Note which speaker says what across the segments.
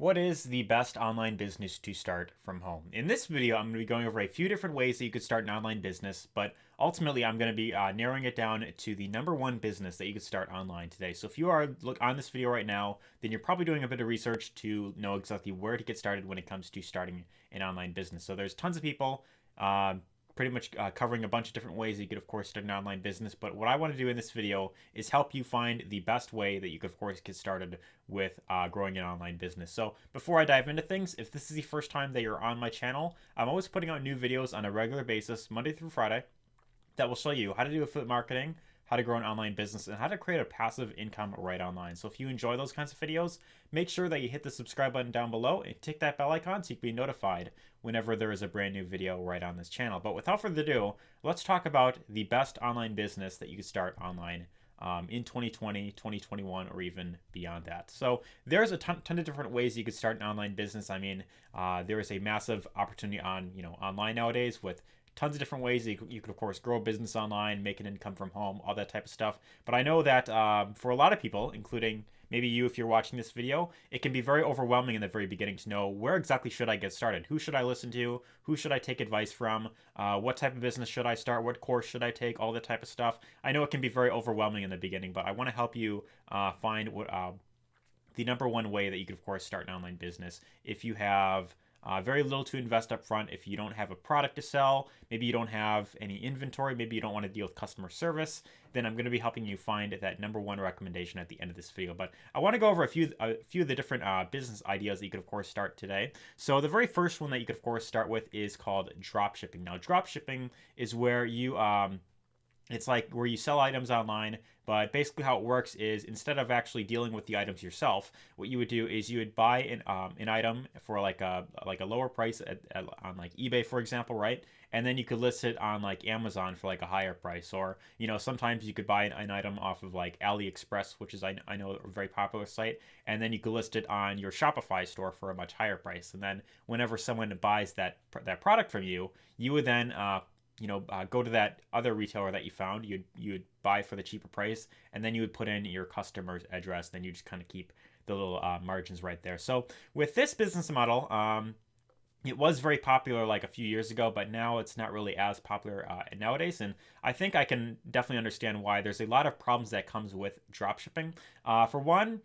Speaker 1: What is the best online business to start from home? In this video, I'm going to be going over a few different ways that you could start an online business, but ultimately, I'm going to be narrowing it down to the number one business that you could start online today. So if you are on this video right now, then you're probably doing a bit of research to know exactly where to get started when it comes to starting an online business. So there's tons of people pretty much covering a bunch of different ways that you could, of course, start an online business. But what I want to do in this video is help you find the best way that you could, of course, get started with growing an online business. So before I dive into things, if this is the first time that you're on my channel, I'm always putting out new videos on a regular basis, Monday through Friday, that will show you how to do affiliate marketing, how to grow an online business, and how to create a passive income right online. So if you enjoy those kinds of videos, make sure that you hit the subscribe button down below and tick that bell icon so you can be notified whenever there is a brand new video right on this channel. But without further ado, let's talk about the best online business that you can start online in 2020, 2021, or even beyond that. So there's a ton of different ways you could start an online business. I mean, there is a massive opportunity online nowadays with tons of different ways you could, of course, grow a business online, make an income from home, all that type of stuff. But I know that for a lot of people, including maybe you if you're watching this video, it can be very overwhelming in the very beginning to know where exactly should I get started? Who should I listen to? Who should I take advice from? What type of business should I start? What course should I take? All that type of stuff. I know it can be very overwhelming in the beginning, but I want to help you find what the number one way that you could, of course, start an online business if you have very little to invest up front. If you don't have a product to sell, maybe you don't have any inventory, maybe you don't want to deal with customer service, then I'm going to be helping you find that number one recommendation at the end of this video. But I want to go over a few of the different business ideas that you could, of course, start today. So the very first one that you could, of course, start with is called drop shipping. Now, drop shipping is where you it's like where you sell items online, but basically how it works is instead of actually dealing with the items yourself, what you would do is you would buy an item for like a lower price on like eBay, for example, right? And then you could list it on like Amazon for like a higher price, or sometimes you could buy an item off of like AliExpress, which is I know a very popular site, and then you could list it on your Shopify store for a much higher price. And then whenever someone buys that product from you, you would then go to that other retailer that you found, you'd buy for the cheaper price, and then you would put in your customer's address. Then you just kind of keep the little margins right there. So with this business model, it was very popular like a few years ago, but now it's not really as popular nowadays. And I think I can definitely understand why. There's a lot of problems that comes with dropshipping. For one,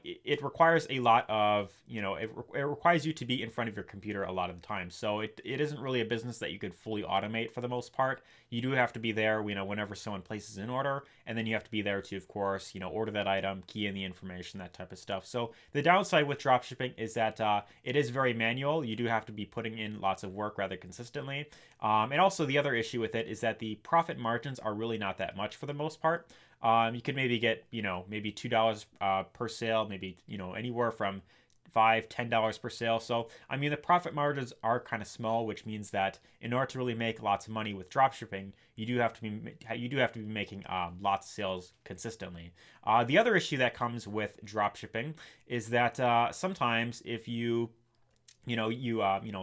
Speaker 1: it requires a lot of, it requires you to be in front of your computer a lot of the time. So it isn't really a business that you could fully automate for the most part. You do have to be there, whenever someone places an order, and then you have to be there to, of course, order that item, key in the information, that type of stuff. So the downside with dropshipping is that it is very manual. You do have to be putting in lots of work rather consistently. And also the other issue with it is that the profit margins are really not that much for the most part. You could maybe get, maybe $2 per sale, maybe, anywhere from $5-10 per sale. So, I mean, the profit margins are kind of small, which means that in order to really make lots of money with dropshipping, you do have to be making lots of sales consistently. The other issue that comes with dropshipping is that sometimes if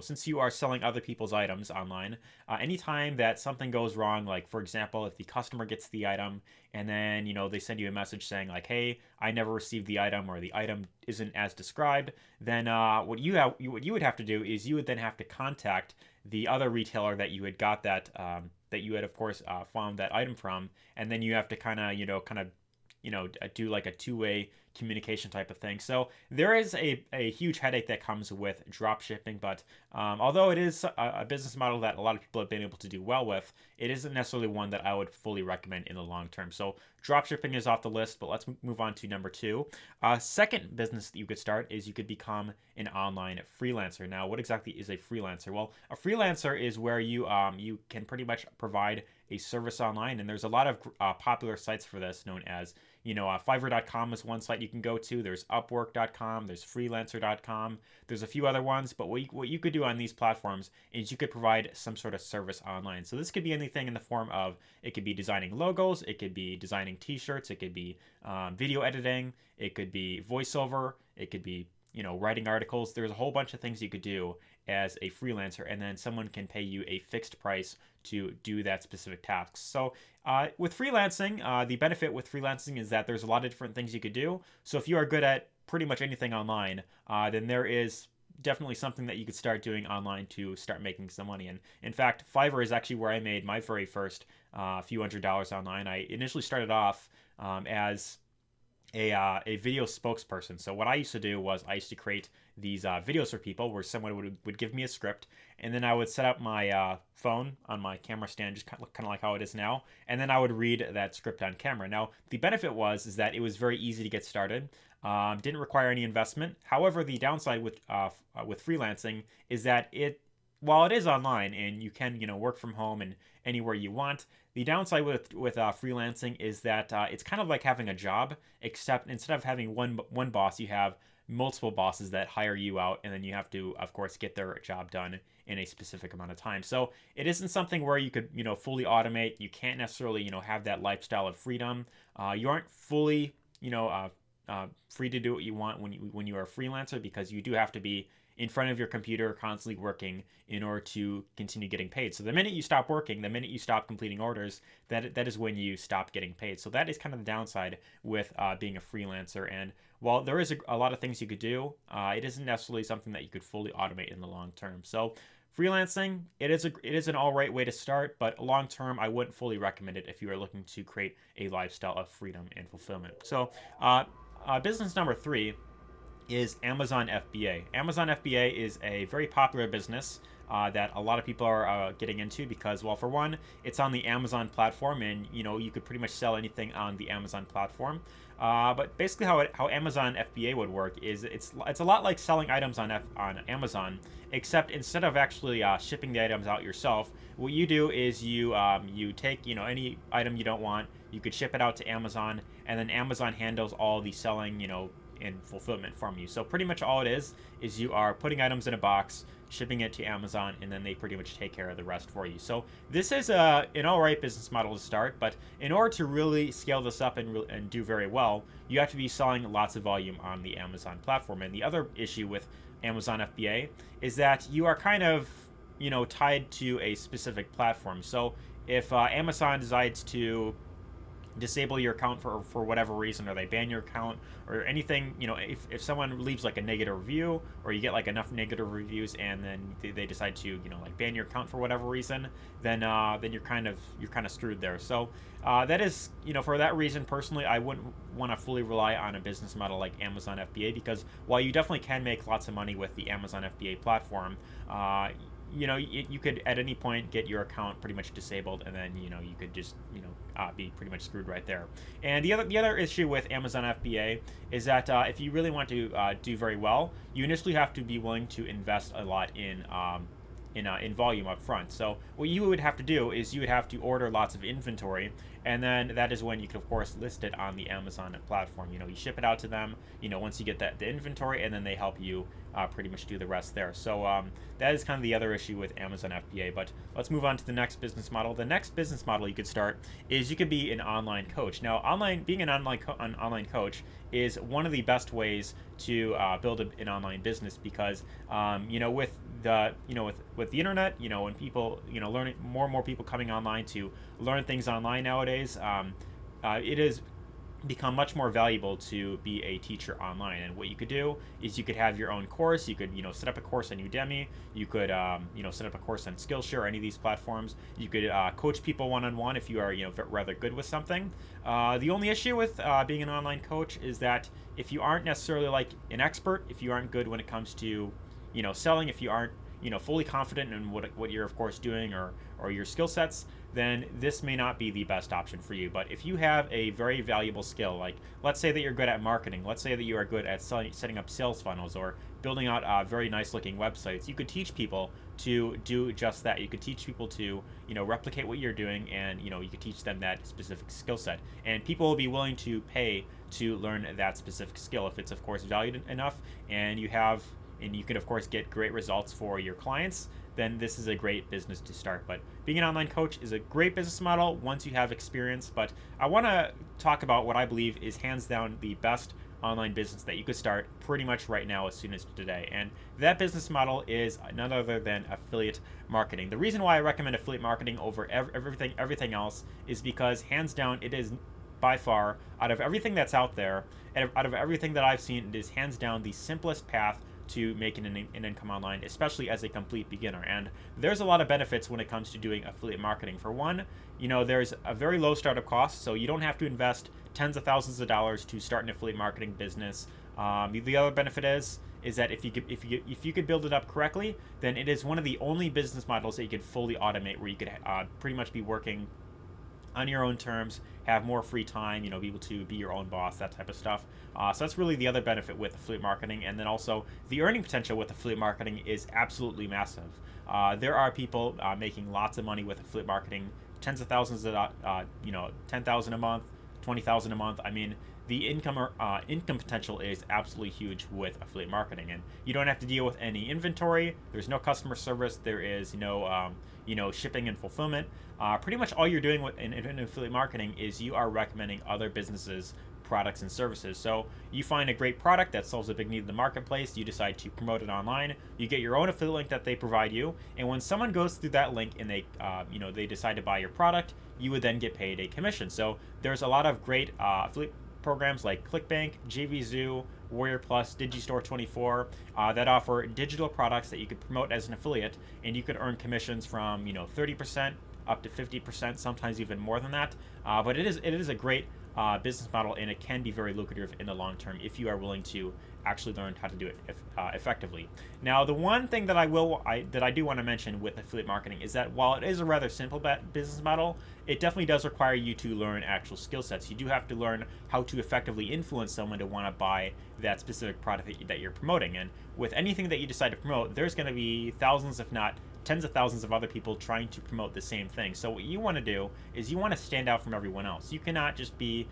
Speaker 1: since you are selling other people's items online, anytime that something goes wrong, like for example, if the customer gets the item and then, they send you a message saying like, hey, I never received the item, or the item isn't as described, then what you would have to do is you would then have to contact the other retailer that you had got that you had, of course, found that item from, and then you have to kind of do like a two-way communication type of thing. So there is a huge headache that comes with drop shipping, but although it is a business model that a lot of people have been able to do well with, it isn't necessarily one that I would fully recommend in the long term. So drop shipping is off the list, but let's move on to number two. Second business that you could start is you could become an online freelancer. Now, what exactly is a freelancer? Well, a freelancer is where you can pretty much provide a service online, and there's a lot of popular sites for this, known as Fiverr.com is one site you can go to. There's Upwork.com, there's Freelancer.com, there's a few other ones, but what you could do on these platforms is you could provide some sort of service online. So this could be anything in the form of, it could be designing logos, it could be designing t-shirts, it could be video editing, it could be voiceover, it could be writing articles. There's a whole bunch of things you could do as a freelancer, and then someone can pay you a fixed price to do that specific task. So with freelancing, the benefit with freelancing is that there's a lot of different things you could do. So if you are good at pretty much anything online, then there is definitely something that you could start doing online to start making some money. And in fact, Fiverr is actually where I made my very first few $100s online. I initially started off as a video spokesperson. So what I used to do was I used to create these videos for people where someone would give me a script, and then I would set up my phone on my camera stand, just kind of like how it is now, and then I would read that script on camera. Now the benefit is that it was very easy to get started. Didn't require any investment. However, the downside with freelancing is that while it is online and you can work from home and anywhere you want, the downside with freelancing is that it's kind of like having a job, except instead of having one boss, you have multiple bosses that hire you out, and then you have to, of course, get their job done in a specific amount of time. So it isn't something where you could fully automate. You can't necessarily have that lifestyle of freedom. You aren't fully free to do what you want when you are a freelancer, because you do have to be in front of your computer constantly working in order to continue getting paid. So the minute you stop working, the minute you stop completing orders, that is when you stop getting paid. So that is kind of the downside with being a freelancer. And while there is a lot of things you could do, it isn't necessarily something that you could fully automate in the long term. So freelancing, it is an all right way to start, but long term, I wouldn't fully recommend it if you are looking to create a lifestyle of freedom and fulfillment. So business number 3 is Amazon FBA. Amazon FBA is a very popular business that a lot of people are getting into because, well, for one, it's on the Amazon platform, and you could pretty much sell anything on the Amazon platform. But basically, how Amazon FBA would work is it's a lot like selling items on Amazon, except instead of actually shipping the items out yourself, what you do is you take any item you don't want, you could ship it out to Amazon, and then Amazon handles all the selling and fulfillment from you. So pretty much all it is you are putting items in a box, shipping it to Amazon, and then they pretty much take care of the rest for you. So this is an all right business model to start, but in order to really scale this up and do very well, you have to be selling lots of volume on the Amazon platform. And the other issue with Amazon FBA is that you are kind of tied to a specific platform. So if Amazon decides to disable your account for whatever reason, or they ban your account or anything, if someone leaves like a negative review, or you get like enough negative reviews and then they decide to like ban your account for whatever reason, then you're kind of screwed there. So that is for that reason, personally, I wouldn't want to fully rely on a business model like Amazon FBA, because while you definitely can make lots of money with the Amazon FBA platform, you could at any point get your account pretty much disabled, and then you could just be pretty much screwed right there. And the other issue with Amazon FBA is that if you really want to do very well, you initially have to be willing to invest a lot in volume up front. So what you would have to do is you would have to order lots of inventory, and then that is when you can of course list it on the Amazon platform. You ship it out to them once you get the inventory, and then they help you pretty much do the rest there. So that is kind of the other issue with Amazon FBA. But let's move on to the next business model. The next business model you could start is you could be an online coach. Now, being an online coach is one of the best ways to build an online business, because with the internet, when people learning, more and more people coming online to learn things online nowadays, it has become much more valuable to be a teacher online. And what you could do is you could have your own course. You could set up a course on Udemy. You could set up a course on Skillshare or any of these platforms. You could coach people one-on-one if you are rather good with something. The only issue with being an online coach is that if you aren't necessarily like an expert, if you aren't good when it comes to selling, if you aren't fully confident in what you're of course doing, or your skill sets, then this may not be the best option for you. But if you have a very valuable skill, like let's say that you're good at marketing, let's say that you are good at setting up sales funnels or building out very nice looking websites, you could teach people to do just that. You could teach people to replicate what you're doing, and you could teach them that specific skill set, and people will be willing to pay to learn that specific skill if it's of course valued enough, and you can of course get great results for your clients. Then this is a great business to start. But being an online coach is a great business model once you have experience. But I want to talk about what I believe is hands down the best online business that you could start pretty much right now, as soon as today. And that business model is none other than affiliate marketing. The reason why I recommend affiliate marketing over everything else is because hands down it is by far, out of everything that's out there, and out of everything that I've seen, it is hands down the simplest path to making an income online, especially as a complete beginner. And there's a lot of benefits when it comes to doing affiliate marketing. For one, there's a very low startup cost, so you don't have to invest tens of thousands of dollars to start an affiliate marketing business. The other benefit is that if you could build it up correctly, then it is one of the only business models that you could fully automate, where you could pretty much be working on your own terms, have more free time, be able to be your own boss, that type of stuff. So that's really the other benefit with affiliate marketing. And then also the earning potential with affiliate marketing is absolutely massive. There are people making lots of money with affiliate marketing, tens of thousands of, 10,000 a month, 20,000 a month. I mean, the income potential is absolutely huge with affiliate marketing, and you don't have to deal with any inventory. There's no customer service. There is no shipping and fulfillment. Pretty much all you're doing in affiliate marketing is you are recommending other businesses products and services. So you find a great product that solves a big need in the marketplace, you decide to promote it online, you get your own affiliate link that they provide you, and when someone goes through that link and they decide to buy your product, you would then get paid a commission. So there's a lot of great affiliate programs like ClickBank, JVZoo, Warrior Plus, Digistore24 that offer digital products that you could promote as an affiliate, and you could earn commissions from 30% up to 50%, sometimes even more than that. But it is a great business model, and it can be very lucrative in the long term if you are willing to actually learn how to do it effectively. Now, the one thing that I do want to mention with affiliate marketing is that while it is a rather simple business model, it definitely does require you to learn actual skill sets. You do have to learn how to effectively influence someone to want to buy that specific product that you're promoting. And with anything that you decide to promote, there's going to be thousands, if not tens of thousands of other people trying to promote the same thing. So what you want to do is you want to stand out from everyone else. You cannot just be,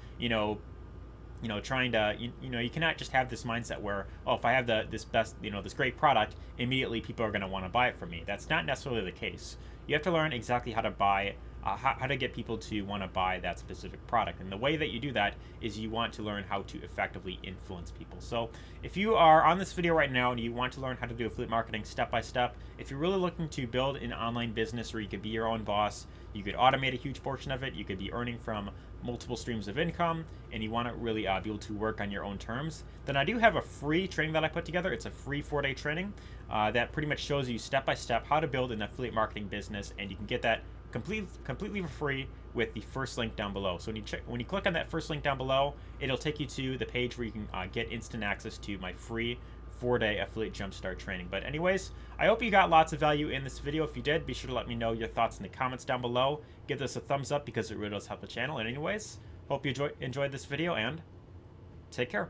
Speaker 1: trying to, you cannot just have this mindset where, oh, if I have this great product, immediately people are going to want to buy it from me. That's not necessarily the case. You have to learn exactly how to buy, how to get people to want to buy that specific product. And the way that you do that is you want to learn how to effectively influence people. So if you are on this video right now and you want to learn how to do affiliate marketing step by step, if you're really looking to build an online business where you could be your own boss, you could automate a huge portion of it, you could be earning from multiple streams of income, and you want to really be able to work on your own terms, then I do have a free training that I put together. It's a free 4-day training that pretty much shows you step by step how to build an affiliate marketing business, and you can get that completely for free with the first link down below. So when you click on that first link down below, it'll take you to the page where you can get instant access to my free 4-day affiliate jumpstart training. But anyways, I hope you got lots of value in this video. If you did, be sure to let me know your thoughts in the comments down below. Give this a thumbs up because it really does help the channel. And anyways, hope you enjoyed this video, and take care.